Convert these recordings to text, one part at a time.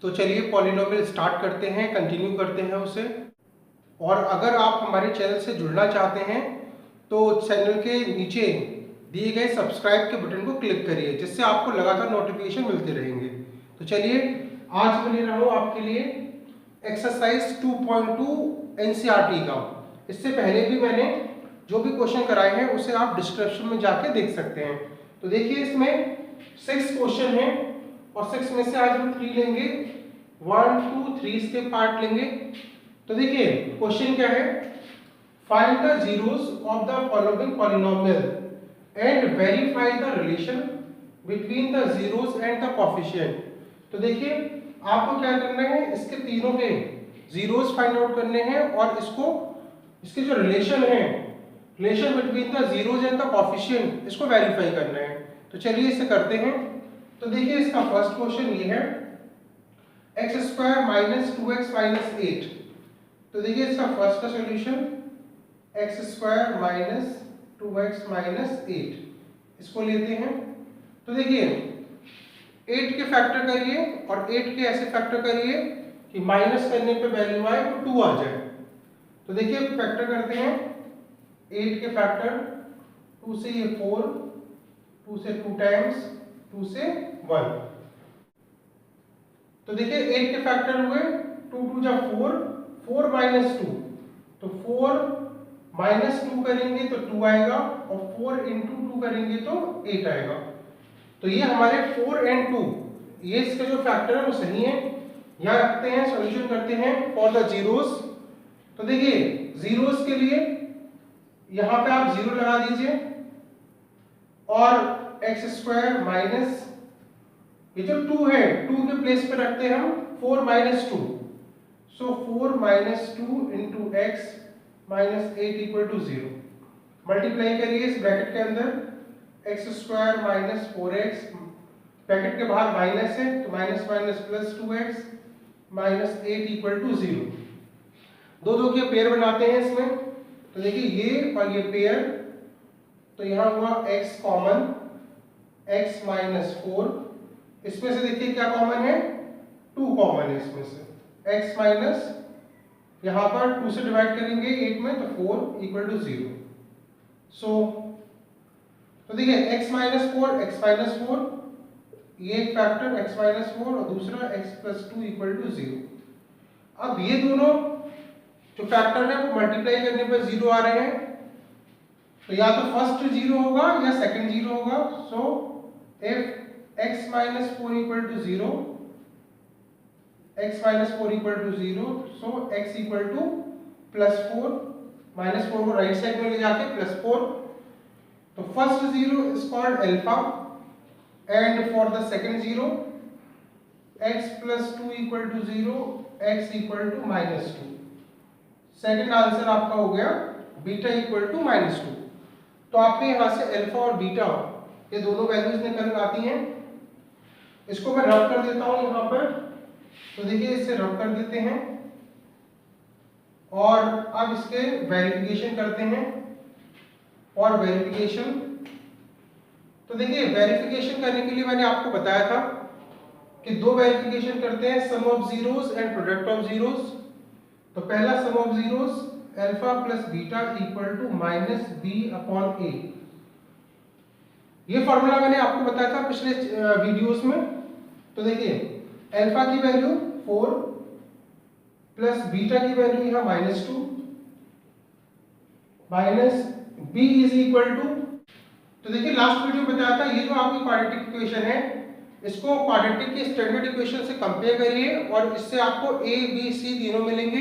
तो चलिए polynomial start करते हैं, कंटिन्यू करते हैं उसे। और अगर आप हमारे चैनल से जुड़ना चाहते हैं तो चैनल के नीचे दिए गए सब्सक्राइब के बटन को क्लिक करिए, जिससे आपको लगातार नोटिफिकेशन मिलते रहेंगे। तो चलिए आज मैं ले रहा हूँ आपके लिए एक्सरसाइज 2.2 एनसीईआरटी का। इससे पहले भी मैंने जो भी क्वेश्चन कराए हैं उसे आप डिस्क्रिप्शन में जाके देख सकते हैं। तो देखिए इसमें 6 क्वेश्चन हैं और 6 में से आज हम 3 लेंगे, 1 2 3 इसके पार्ट लेंगे। तो देखिए क्वेश्चन क्या है, find the zeros of the following polynomial and verify the relation between the zeros and the coefficient. तो देखिए आपको क्या करना है, इसके तीनों के जीरोस फाइंड आउट करने हैं और इसके जो रिलेशन है, relation between the zeros and the coefficient, इसको वेरीफाई करना है। तो चलिए इसे करते हैं। तो देखिए इसका फर्स्ट क्वेश्चन ये है x² माइनस 2x माइनस 8। तो देखिए इसका फर्स्ट का solution x² minus 2x minus 8, इसको लेते हैं। तो देखिए 8 के फैक्टर करिए और 8 के ऐसे फैक्टर करिए कि माइनस करने पे वैल्यू आए तो 2 आ जाए। तो देखिए फैक्टर करते हैं, 8 के फैक्टर 2 से ये 4, 2 से 2 टाइम्स 2 से 1। तो देखिए 8 के फैक्टर हुए 2 2 जा 4, 4 माइनस 2, तो 4 माइनस 2 करेंगे तो 2 आएगा और 4 इंटू 2 करेंगे तो 8 आएगा। तो ये हमारे 4 एंड 2, ये इसका जो फैक्टर है वो सही है। यहाँ रखते हैं, सॉल्यूशन करते हैं फॉर द जीरोस। तो देखिए जीरोस के लिए यहाँ पे आप 0 लगा दीजिए और x² माइनस ये जो 2 है 2 के प्लेस पे रखते हैं हम 4 minus 2, so 4 minus 2 into x minus 8 equal to 0। Multiply करिए इस ब्रैकेट के अंदर x² माइनस 4x, ब्रैकेट के बाहर माइनस है तो minus minus plus 2x minus 8 equal to 0। दो दो के पेयर बनाते हैं इसमें। तो देखिए ये और ये पेयर, तो यहाँ हुआ x कॉमन, x माइनस 4, इसमें से देखिए क्या कॉमन है, 2 कॉमन है इसमें से, x माइनस यहाँ पर 2 से डिवाइड करेंगे 8 में तो 4 इक्वल टू 0। सो तो देखिए x माइनस 4, x माइनस 4, ये एक फैक्टर x माइनस 4 और दूसरा x प्लस 2 इक्वल टू 0। अब ये दोनों जो फैक्टर है वो मल्टीप्लाई करने पर 0 आ रहे हैं, तो या तो फर्स्ट 0 होगा या सेकंड 0 होगा। So if x minus 4 equal to 0, x minus 4 equal to 0, so x equal to plus 4, minus 4 को राइट साइड में ले जाके plus 4। तो first 0 is called alpha and for the second 0 x plus 2 equal to 0, x equal to minus 2। Second answer आपका हो गया beta equal to minus 2। तो आपके यहाँ से अल्फा और बीटा ये दोनों वैल्यूज निकल आती हैं। इसको मैं रब कर देता हूं यहाँ पर। तो देखिए इसे रब कर देते हैं और अब इसके वेरिफिकेशन करते हैं। और वेरिफिकेशन, तो देखिए वेरिफिकेशन करने के लिए मैंने आपको बताया था कि दो वेरिफिकेशन करते हैं, sum of zeros and product of zeros. तो पहला sum of zeros alpha plus beta equal to minus B upon A. ये फॉर्मूला मैंने आपको बताया था पिछले वीडियोस में। तो देखिए अल्फा की वैल्यू 4 प्लस बीटा की वैल्यू यहाँ minus 2 minus b is equal to, तो देखिए लास्ट वीडियो में बताया था ये जो आपकी क्वाड्रेटिक इक्वेशन है इसको क्वाड्रेटिक की स्टैंडर्ड इक्वेशन से कंपेयर करिए और इससे आपको ए बी सी तीनों मिलेंगे।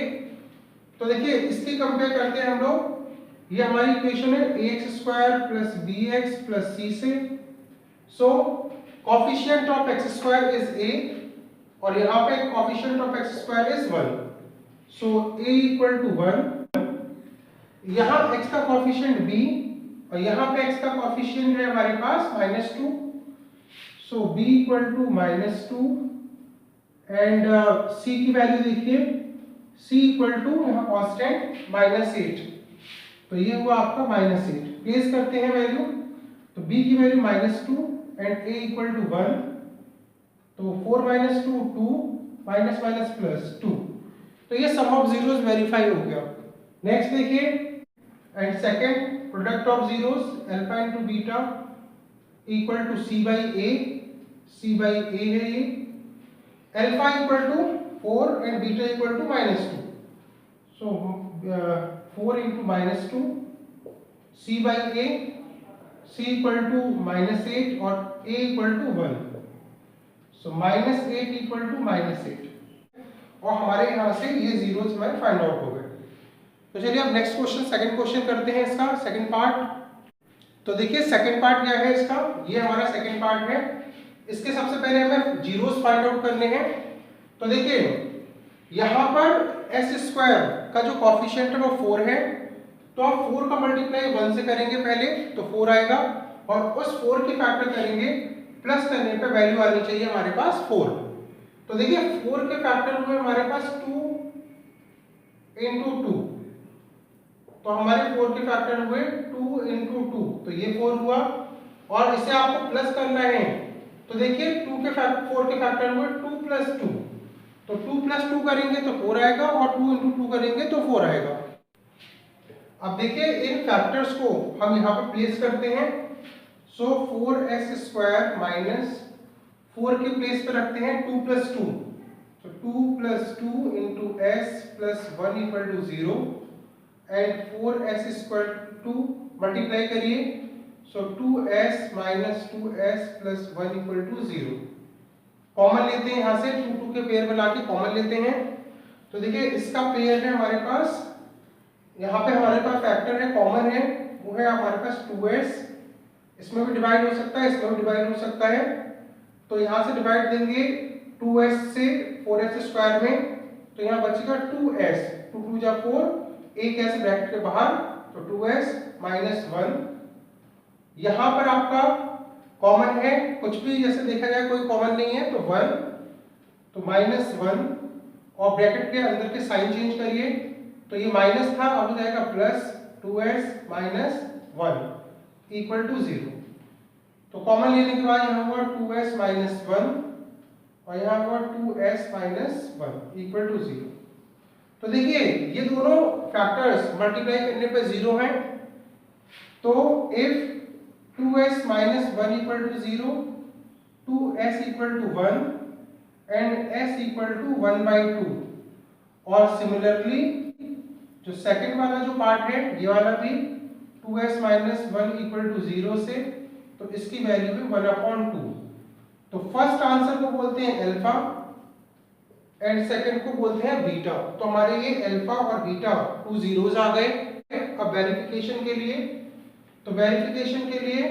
तो देखिए इसकी कंपेयर करते हैं हम लोग। ये हमारी इक्वेशन है ax² plus bx plus c से। So coefficient of x² is a और यहाँ पे coefficient of x² is 1। So a equal to 1, यहाँ x का कोफिशिएंट b और यहाँ पे x का कोफिशिएंट है हमारे पास -2। So b equal to -2 and c की वैल्यू देखिए, c इक्वल टू यहाँ कांस्टेंट -8, तो ये हुआ आपका -8। प्लेस करते हैं वैल्यू, तो b की value -2 and a equal to 1, तो 4 - 2 2 माइनस माइनस प्लस 2। तो ये सम ऑफ जीरोस वेरीफाई हो गया। नेक्स्ट देखिए, and second product of zeros alpha into beta equal to C by A, C by A है ये, alpha equal to 4 and beta equal to -2। So 4 into -2 C by A, C equal to -8 और A equal to 1। So -8 equal to -8 और हमारे यहाँ से ये zeros हमारे find out हो गए। तो चलिए अब नेक्स्ट क्वेश्चन, सेकंड क्वेश्चन करते हैं इसका सेकंड पार्ट। तो देखिए सेकंड पार्ट क्या है इसका, ये हमारा सेकंड पार्ट है। इसके सबसे पहले हमें जीरोस फाइंड आउट करने हैं। तो देखिए यहाँ पर एस स्क्वायर का जो कॉफिशिएंट है वो 4 है, तो आप 4 का मल्टीप्लाई 1 से करेंगे पहले तो 4 आएगा, और उस 4 की फैक्टर करेंगे, प्लस करने पे वैल्यू आनी चाहिए हमारे पास 4। तो देखिए 4 के फैक्टर हुए हमारे पास 2 इंटू 2, तो हमारे 4 के फैक्टर हुए 2 इंटू 2, तो ये 4 हुआ। और इसे आपको प्लस करना है, तो देखिए 4 के फैक्टर हुए 2 प्लस 2, तो 2 प्लस 2 करेंगे तो 4 आएगा, और 2 इंटू 2 करेंगे तो 4 आएगा। अब देखिए इन फैक्टर्स को हम यहाँ पे प्लेस करते हैं। सो 4s स्क्वायर माइनस 4 के प्लेस पे रखते हैं 2 प्लस 2, तो 2 plus 2 into s plus 1 equal to 0, and 4s square 2 multiply करिए, so 2s minus 2s plus 1 equal to 0। Common लेते हैं यहाँ से, 2 2 के पेयर बना के कॉमन लेते हैं। तो देखिए इसका पेयर है हमारे पास, यहाँ पे हमारे पास फैक्टर है कॉमन है, वो है हमारे पास 2s, इसमें भी डिवाइड हो सकता है, इसमें भी डिवाइड हो सकता है। तो यहाँ से डिवाइड देंगे 2s से 4s स्क्वायर में, तो यहाँ बचेगा 2s, 2 2 जा 4, एक s ब्रैकेट के बाहर, तो 2s माइनस 1। यहाँ पर आपका कॉमन है, कुछ भी जैसे देखा जाए कोई कॉमन नहीं है तो 1, तो -1, और ब्रैकेट के अंदर के साइन चेंज करिए, तो ये माइनस था अब हो जाएगा plus 2s minus 1 equal to 0। तो कॉमन लेने के बाद यहाँ हुआ 2s माइनस 1 और यहाँ हुआ 2s माइनस 1 इक्वल टू 0। तो देखिए ये दोनों फैक्टर्स मल्टीप्लाई करने पे 0 हैं, तो if 2s minus 1 equal to 0, 2s equal to 1 and s equal to 1/2, और सिमिलरली जो सेकंड वाला जो पार्ट है ये वाला भी 2s माइनस 1 इक्वल टू 0 से, तो इसकी वैल्यू है 1/2। तो फर्स्ट आंसर को बोलते हैं अल्फा एंड सेकंड को बोलते हैं बीटा। तो हमारे ये अल्फा और बीटा 2 जीरोस आ गए। अब वेरिफिकेशन के लिए, तो वेरिफिकेशन के लिए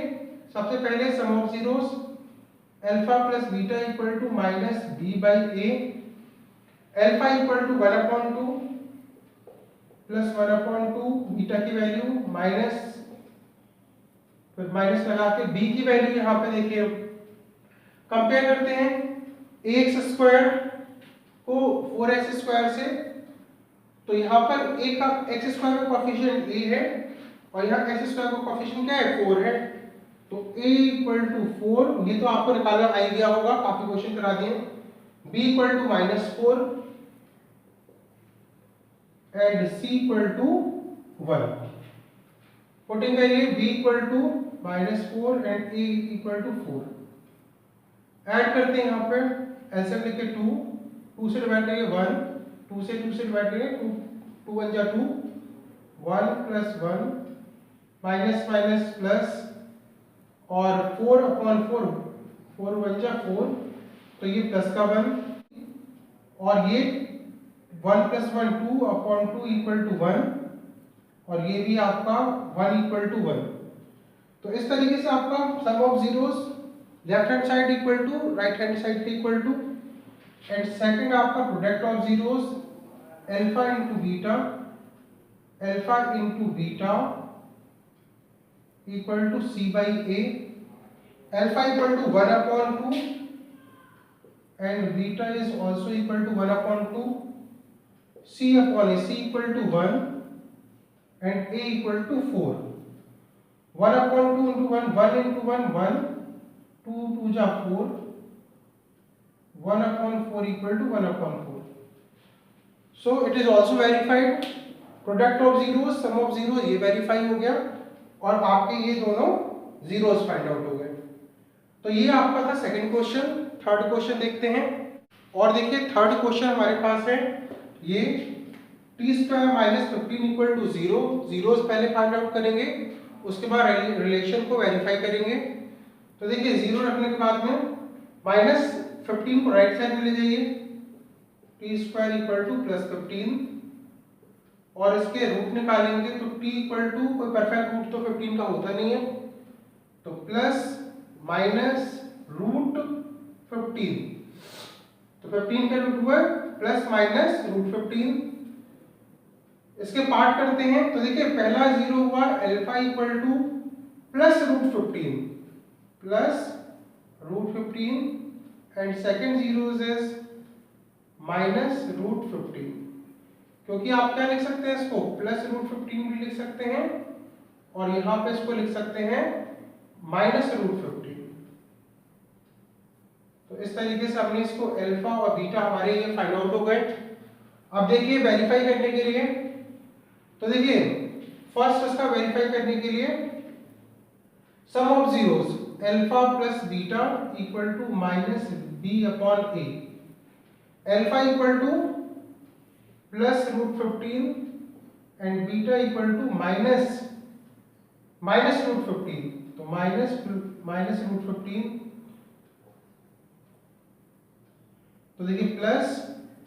सबसे पहले sum of zeros alpha plus beta equal to minus B by A, alpha equal to 1/2 plus 1/2 beta की वैल्यू माइनस, फिर माइनस लगा के बी की वैल्यू यहाँ पे देखिए कंपेयर करते हैं ax स्क्वायर को 4s स्क्वायर से, तो यहाँ पर a का x स्क्वायर का कोएफिशिएंट a है और यहाँ s स्क्वायर का कोएफिशिएंट क्या है 4 है, तो a इक्वल टू 4, ये तो आपको निकालना आ गया होगा, काफी क्वेश्चन करा दिए। b equal to -4 and c equal to 1। Putting करिए b equal to -4 and a equal to 4। Add करते हैं यहाँ पे एलसीएम लेके 2 से डिवाइड करिए 1, 2 से डिवाइड करिए 2 1 जा 2, 1 प्लस 1 माइनस माइनस प्लस, और 4/4, 4 1 जा 4, तो ये प्लस का 1, और ये 1 प्लस 1 2/2 इक्वल टू 1, और ये भी आपका 1 इक्वल टू 1। तो इस तरीके से आपका sum of zeros left hand side equal to right hand side के इक्वल टू, एंड सेकंड आपका product of zeros alpha into beta equal to c by A, alpha equal to 1/2 and beta is also equal to 1/2, c upon a, c equal to 1 and a equal to 4, 1/2 into 1, 1 into 1, 1, 2 2 जा 4, 1/4 equal to 1/4. So it is also verified. Product of zeros, sum of zero, ये verify हो गया और आपके ये दोनों zeros find out हो गए। तो ये आपका था सेकंड क्वेश्चन। थर्ड क्वेश्चन देखते हैं। और देखिए थर्ड क्वेश्चन हमारे पास है ये t² - 15 इक्वल टू 0। जीरोस पहले फाइंड आउट करेंगे, उसके बाद रिलेशन को वेरीफाई करेंगे। तो देखिए 0 रखने के बाद में -15 को राइट साइड में ले जाइए, t² इक्वल टू +15 और इसके रूट निकालेंगे तो t इक्वल टू, कोई परफेक्ट रूट तो 15 का होता नहीं है, तो प्लस माइनस रूट 15, तो 15 का रूट हुआ प्लस माइनस रूट 15। इसके पार्ट करते हैं तो देखिए पहला 0 हुआ alpha equal to plus root 15 and second 0 is minus root 15, क्योंकि आप क्या लिख सकते हैं इसको प्लस रूट 15 भी लिख सकते हैं और यहां पे इसको लिख सकते हैं माइनस रूट 15। तो इस तरीके से हमने इसको अल्फा और बीटा हमारे ये फाइंड आउट हो गए। अब देखिए वेरीफाई करने के लिए, तो देखिए फर्स्ट इसका वेरीफाई करने के लिए sum of zeros alpha plus beta equal to minus B upon A. Alpha equal to plus root 15 and beta equal to minus root 15, तो माइनस रूट 15, तो देखिए प्लस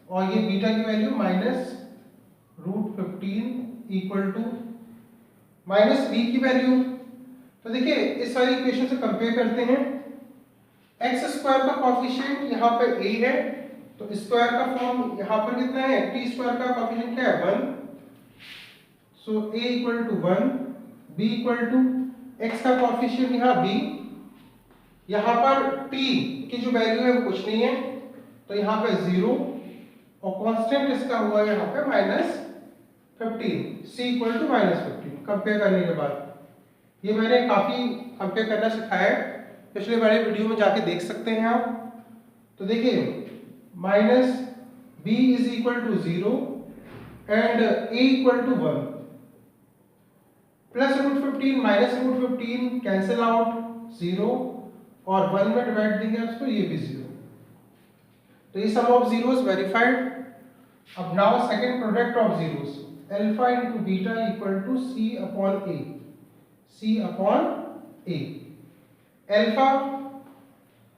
और ये बीटा की value minus root 15 equal to minus b की value. तो देखिए इस वाली इक्वेशन से कंपेयर करते हैं। एक्स स्क्वायर का कॉफिशिएंट यहाँ पे a है, तो स्क्वायर का फॉर्म यहाँ पर कितना है, टी स्क्वायर का कॉफिशिएंट क्या है 1, so a equal to 1, b equal to x का कॉफिशिएंट यहाँ b, यहाँ पर t की जो वैल्यू है वो कुछ नहीं है, तो यहाँ पे 0 और कांस्टेंट इसका हुआ यहाँ पे -15, c इक्वल टू -15। कंपेयर करने के बाद ये मैंने काफी कंपेयर करना सिखाया है, पिछले वाले वीडियो में जाके देख सकते हैं आप। तो देखिए minus b is equal to 0 and a equal to 1, plus root 15 minus root 15 cancel out 0 और 1 में डिवाइड देंगे उसको, ये भी 0। तो ये सम ऑफ जीरोस वेरीफाइड। अब now second product of zeros alpha into beta equal to c upon a। Alpha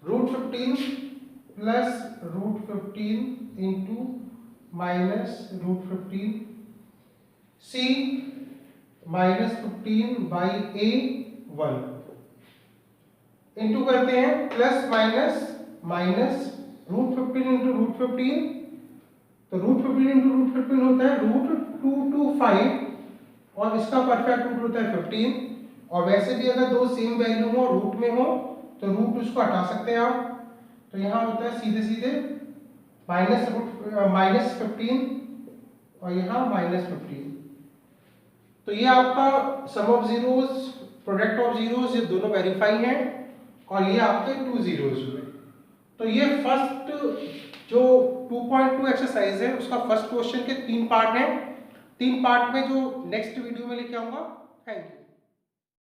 root 15 plus root 15 into minus root 15, c -15 by a 1 into करते हैं plus minus root 15 into root 15, तो root 15 into root 15 होता है √225 और इसका perfect root होता है 15। और वैसे भी अगर दो सेम वैल्यू हो रूट में हो तो रूट उसको हटा सकते हैं आप, तो यहाँ होता है सीधे -15 और यहाँ -15। तो ये आपका sum of zeros, product of zeros, ये दोनों वेरीफाई हैं और ये आपके 2 जीरोस हुए। तो ये फर्स्ट जो 2.2 एक्सरसाइज है उसका फर्स्ट क्वेश्चन के 3 पार्ट हैं। 3 पार्ट में जो नेक्स्ट वीडियो में लेके आऊंगा। Thank you.